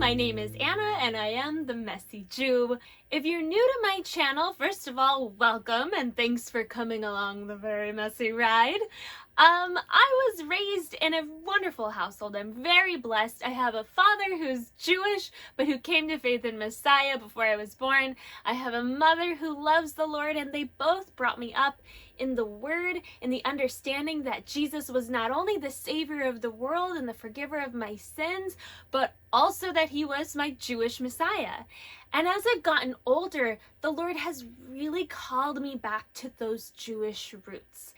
my name is Anna and I am the Messi Jew. If you're new to my channel, first of all, welcome and thanks for coming along the very messy ride. I was raised in a wonderful household. I'm very blessed. I have a father who's Jewish, but who came to faith in Messiah before I was born. I have a mother who loves the Lord, and they both brought me up in the Word, in the understanding that Jesus was not only the Savior of the world and the forgiver of my sins, but also that he was my Jewish Messiah. And as I've gotten older, the Lord has really called me back to those Jewish roots.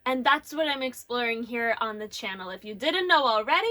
And that's what I'm exploring here on the channel. If you didn't know already,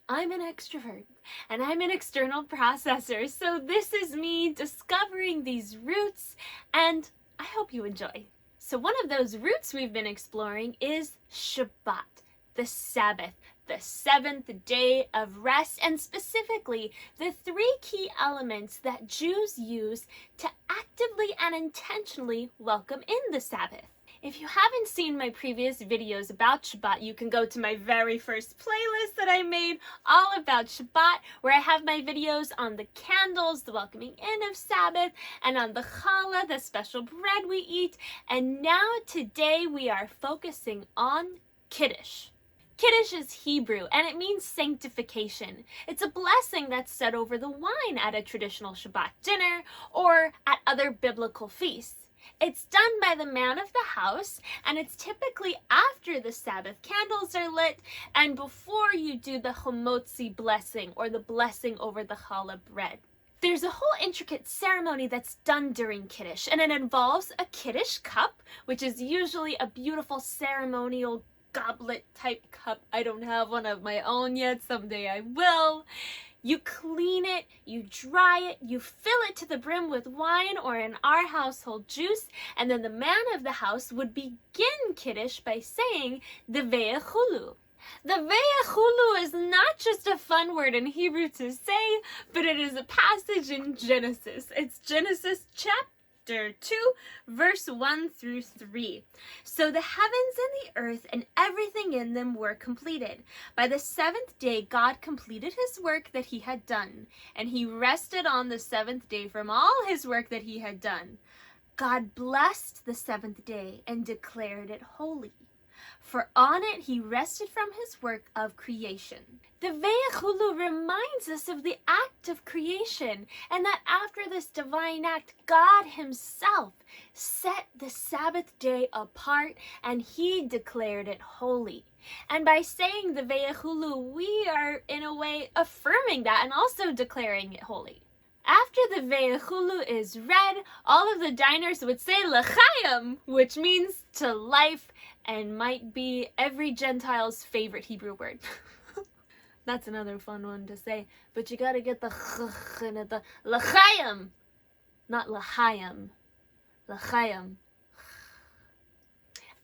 I'm an extrovert and I'm an external processor. So this is me discovering these roots, and I hope you enjoy. So one of those roots we've been exploring is Shabbat, the Sabbath, the seventh day of rest, and specifically the three key elements that Jews use to actively and intentionally welcome in the Sabbath. If you haven't seen my previous videos about Shabbat, you can go to my very first playlist that I made all about Shabbat, where I have my videos on the candles, the welcoming in of Sabbath, and on the Challah, the special bread we eat. And now today we are focusing on Kiddush. Kiddush is Hebrew, and it means sanctification. It's a blessing that's said over the wine at a traditional Shabbat dinner or at other biblical feasts. It's done by the man of the house, and it's typically after the Sabbath candles are lit and before you do the chomotzi blessing, or the blessing over the challah bread. There's a whole intricate ceremony that's done during Kiddush, and it involves a Kiddush cup, which is usually a beautiful ceremonial goblet type cup. I don't have one of my own yet, someday I will. You clean it, you dry it, you fill it to the brim with wine, or in our household, juice, and then the man of the house would begin Kiddush by saying the Ve'echulu. The Ve'echulu is not just a fun word in Hebrew to say, but it is a passage in Genesis. It's Genesis chapter 2, verse 1 through 3. So the heavens and the earth and everything in them were completed. By the seventh day, God completed his work that he had done, and he rested on the seventh day from all his work that he had done. God blessed the seventh day and declared it holy, for on it he rested from his work of creation. The Ve'echulu reminds us of the act of creation, and that after this divine act, God himself set the Sabbath day apart and he declared it holy. And by saying the Ve'echulu, we are in a way affirming that and also declaring it holy. After the Ve'echulu is read, all of the diners would say L'chaim, which means to life, and might be every Gentile's favorite Hebrew word. That's another fun one to say, but you gotta get the ch in it, the L'chaim, not L'chaim, L'chaim.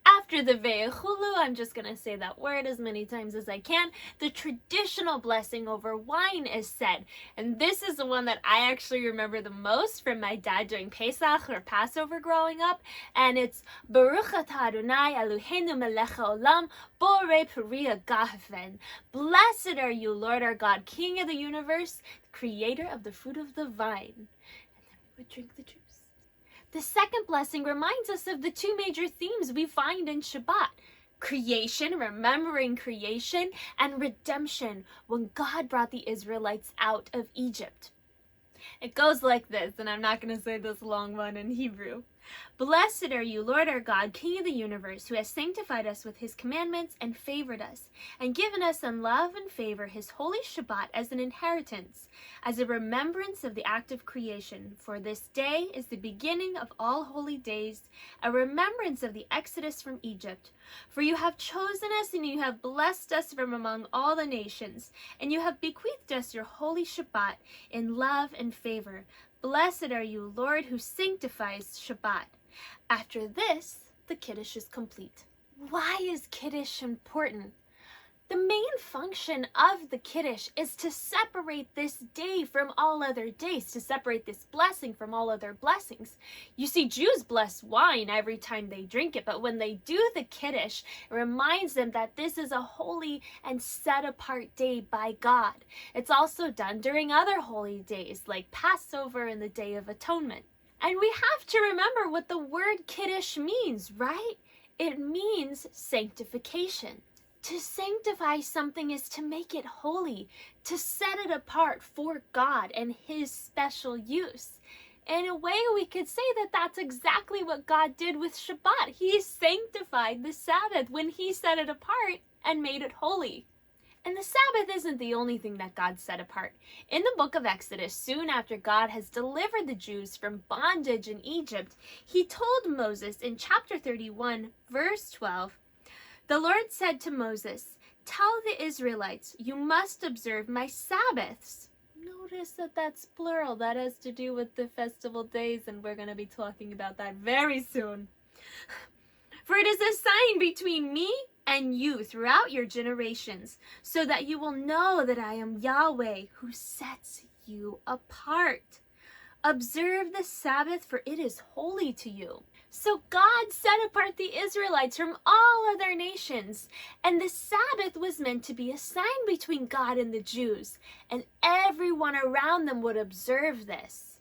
After the Ve'echulu, I'm just going to say that word as many times as I can, the traditional blessing over wine is said. And this is the one that I actually remember the most from my dad doing Pesach or Passover growing up. And it's Baruch atah Adonai Eloheinu melech haolam borei peri hagafen. Blessed are you, Lord our God, King of the universe, the creator of the fruit of the vine. And then we would drink the juice. The second blessing reminds us of the two major themes we find in Shabbat: creation, remembering creation, and redemption, when God brought the Israelites out of Egypt. It goes like this, and I'm not going to say this long one in Hebrew. Blessed are you, Lord our God, King of the universe, who has sanctified us with his commandments and favored us, and given us in love and favor his holy Shabbat as an inheritance, as a remembrance of the act of creation. For this day is the beginning of all holy days, a remembrance of the exodus from Egypt. For you have chosen us, and you have blessed us from among all the nations, and you have bequeathed us your holy Shabbat in love and favor. Blessed are you, Lord, who sanctifies Shabbat. After this, the Kiddush is complete. Why is Kiddush important? The main function of the Kiddush is to separate this day from all other days, to separate this blessing from all other blessings. You see, Jews bless wine every time they drink it, but when they do the Kiddush, it reminds them that this is a holy and set apart day by God. It's also done during other holy days like Passover and the Day of Atonement. And we have to remember what the word Kiddush means, right? It means sanctification. To sanctify something is to make it holy, to set it apart for God and His special use. In a way, we could say that that's exactly what God did with Shabbat. He sanctified the Sabbath when He set it apart and made it holy. And the Sabbath isn't the only thing that God set apart. In the book of Exodus, soon after God has delivered the Jews from bondage in Egypt, He told Moses in chapter 31, verse 12, "The Lord said to Moses, 'Tell the Israelites, you must observe my Sabbaths.'" Notice that that's plural. That has to do with the festival days, and we're going to be talking about that very soon. "For it is a sign between me and you throughout your generations, so that you will know that I am Yahweh who sets you apart. Observe the Sabbath, for it is holy to you." So God set apart the Israelites from all other nations, and the Sabbath was meant to be a sign between God and the Jews, and everyone around them would observe this.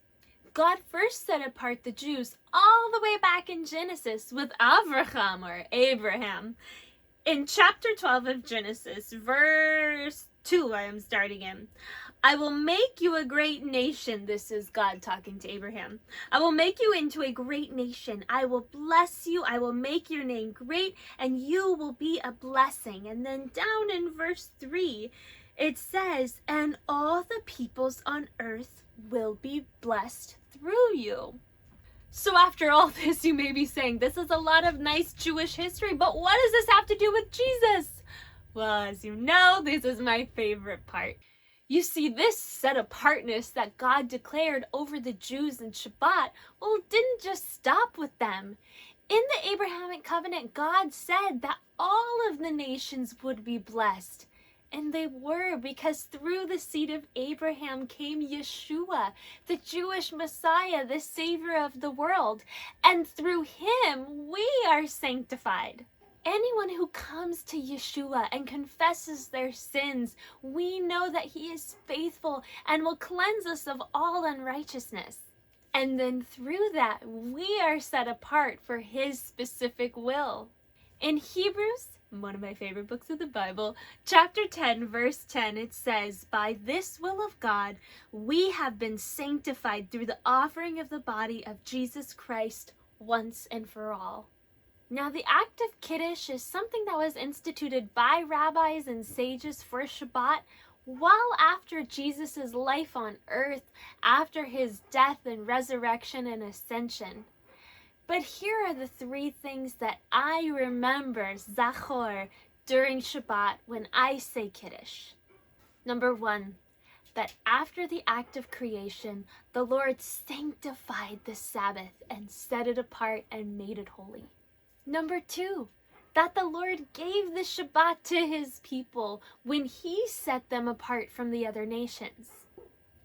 God first set apart the Jews all the way back in Genesis with Avraham, or Abraham. In chapter 12 of Genesis, verse 2, I am starting in. "I will make you a great nation." This is God talking to Abraham. "I will make you into a great nation. I will bless you. I will make your name great, and you will be a blessing." And then down in verse 3, it says, "And all the peoples on earth will be blessed through you." So after all this, you may be saying, this is a lot of nice Jewish history, but what does this have to do with Jesus? Well, as you know, this is my favorite part. You see, this set-apartness that God declared over the Jews in Shabbat, well, it didn't just stop with them. In the Abrahamic covenant, God said that all of the nations would be blessed. And they were, because through the seed of Abraham came Yeshua, the Jewish Messiah, the Savior of the world. And through Him, we are sanctified. Anyone who comes to Yeshua and confesses their sins, we know that He is faithful and will cleanse us of all unrighteousness. And then through that, we are set apart for His specific will. In Hebrews, one of my favorite books of the Bible, chapter 10, verse 10, it says, "By this will of God, we have been sanctified through the offering of the body of Jesus Christ once and for all." Now, the act of Kiddush is something that was instituted by rabbis and sages for Shabbat well after Jesus' life on earth, after His death and resurrection and ascension. But here are the 3 things that I remember, Zachor, during Shabbat when I say Kiddush. Number 1, that after the act of creation, the Lord sanctified the Sabbath and set it apart and made it holy. Number 2, that the Lord gave the Shabbat to His people when He set them apart from the other nations.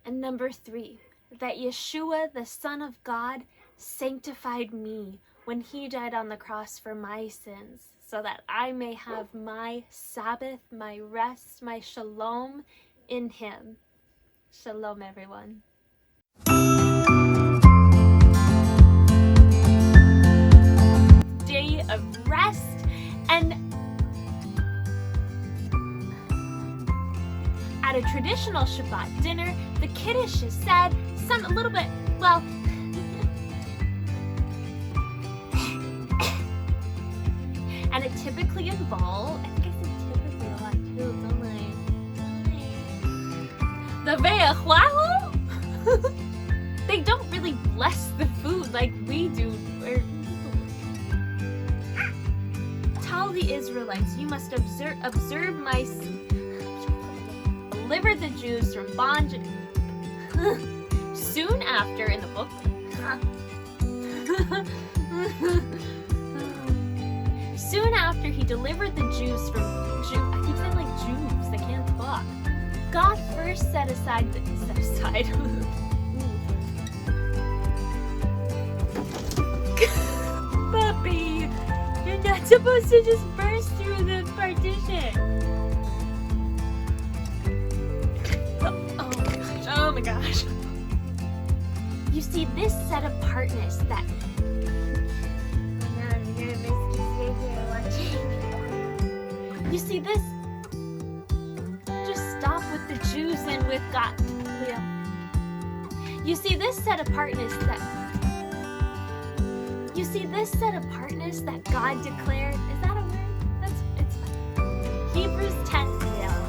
And number 3, that Yeshua, the Son of God, sanctified me when He died on the cross for my sins, so that I may have my Sabbath, my rest, my shalom in Him. Shalom, everyone. Day of rest, and at a traditional Shabbat dinner, the Kiddush is said a little bit, well, and it typically involves, I think I say typically a lot too, don't I? The ve'achalu? They don't really bless the food like we do. Tell the Israelites, you must observe my deliver the Jews from bondage. Soon after, in the book, soon after He delivered the Jews from, I keep saying like God first set aside. Puppy, you're not supposed to just burst through the partition. Oh my gosh. You see, this set apartness that. You see this. Just stop with the Jews and with God. You see this set apartness that. You see this set apartness that God declared. Is that a word? It's fine. Hebrews 10. Yeah.